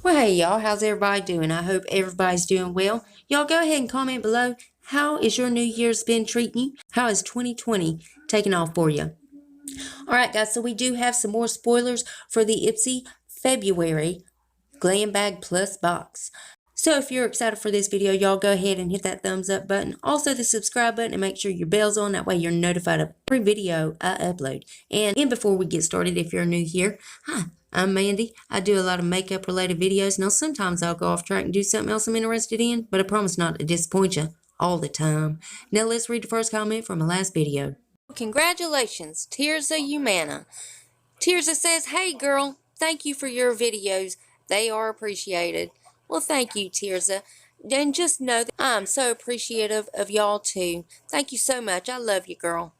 Well, hey y'all, how's everybody doing? I hope everybody's doing well. Y'all go ahead and comment below. How is your New Year's been treating you? How is 2020 taking off for you? Alright guys, so we do have some more spoilers for the Ipsy February GlamBag Plus box. So if you're excited for this video, y'all go ahead and hit that thumbs up button. Also the subscribe button and make sure your bell's on. That way you're notified of every video I upload. And before we get started, if you're new here, hi, I'm Mandy. I do a lot of makeup related videos. Now sometimes I'll go off track and do something else I'm interested in, but I promise not to disappoint you all the time. Now let's read the first comment from my last video. Congratulations, Tirza Humana. Tirza says, hey girl, thank you for your videos. They are appreciated. Well, thank you, Tirza. And just know that I'm so appreciative of y'all too. Thank you so much. I love you, girl.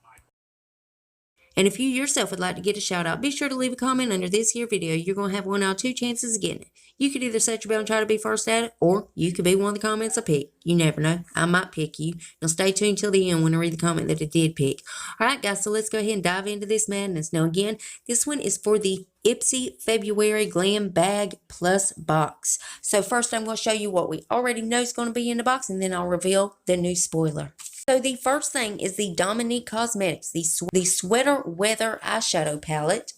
And if you yourself would like to get a shout out, be sure to leave a comment under this here video. You're going to have 1 out of 2 chances of getting it. You could either set your bell and try to be first at it, or you could be one of the comments I pick. You never know. I might pick you. Now stay tuned till the end when I read the comment that I did pick. Alright guys, so let's go ahead and dive into this madness. Now again, this one is for the Ipsy February GlamBag Plus box. So first I'm going to show you what we already know is going to be in the box, and then I'll reveal the new spoiler. So the first thing is the Dominique Cosmetics, the Sweater Weather Eyeshadow Palette.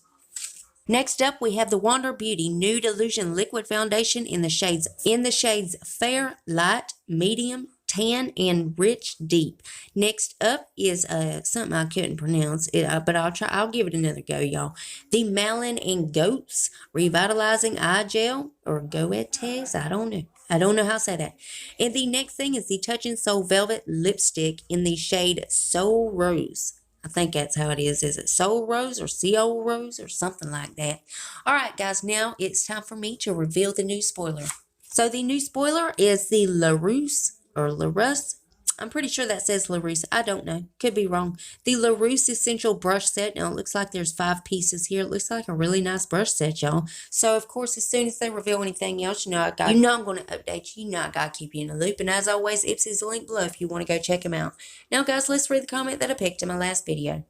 Next up, we have the Wander Beauty Nude Illusion Liquid Foundation in the shades Fair, Light, Medium, Tan, and Rich Deep. Next up is something I couldn't pronounce, but I'll give it another go, y'all. The Malin and Goats Revitalizing Eye Gel, or Goetes, I don't know. I don't know how to say that. And the next thing is the Touch and Soul Velvet Lipstick in the shade Soul Rose. I think that's how it is. Is it Soul Rose or Soul Rose or something like that? Alright guys, now it's time for me to reveal the new spoiler. So the new spoiler is the LaRousse or LaRusse. I'm pretty sure that says LaRousse. I don't know. Could be wrong. The LaRousse Essential Brush Set. Now, it looks like there's 5 pieces here. It looks like a really nice brush set, y'all. So, of course, as soon as they reveal anything else, you know I'm going to update you. You know I got to keep you in the loop. And as always, Ipsy's the link below if you want to go check them out. Now, guys, let's read the comment that I picked in my last video.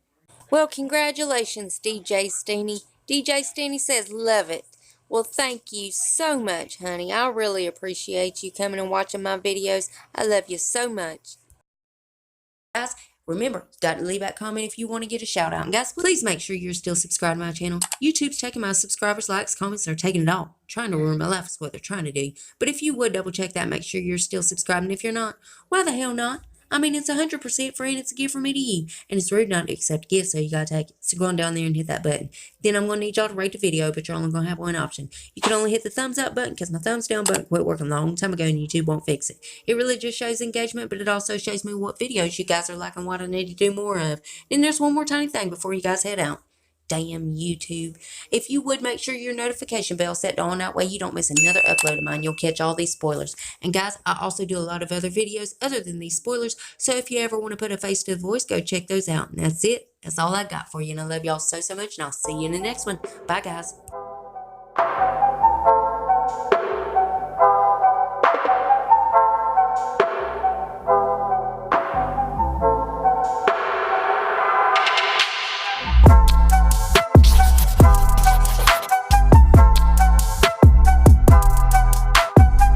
Well, congratulations, DJ Steenie. DJ Steenie says, love it. Well, thank you so much, honey. I really appreciate you coming and watching my videos. I love you so much. Guys, remember, you got to leave that comment if you want to get a shout out. And guys, please make sure you're still subscribed to my channel. YouTube's taking my subscribers, likes, comments. They're taking it all. Trying to ruin my life is what they're trying to do. But if you would double check that, make sure you're still subscribed. And if you're not, why the hell not? I mean, it's 100% free and it's a gift from me to you. And it's rude not to accept gifts, so you gotta take it. So go on down there and hit that button. Then I'm gonna need y'all to rate the video, but you're only gonna have one option. You can only hit the thumbs up button because my thumbs down button quit working a long time ago and YouTube won't fix it. It really just shows engagement, but it also shows me what videos you guys are liking, what I need to do more of. Then there's one more tiny thing before you guys head out. Damn YouTube. If you would make sure your notification bell set on, that way you don't miss another upload of mine. You'll catch all these spoilers. And guys, I also do a lot of other videos other than these spoilers. So if you ever want to put a face to the voice, go check those out. And that's it. That's all I got for you. And I love y'all so much. And I'll see you in the next one. Bye, guys.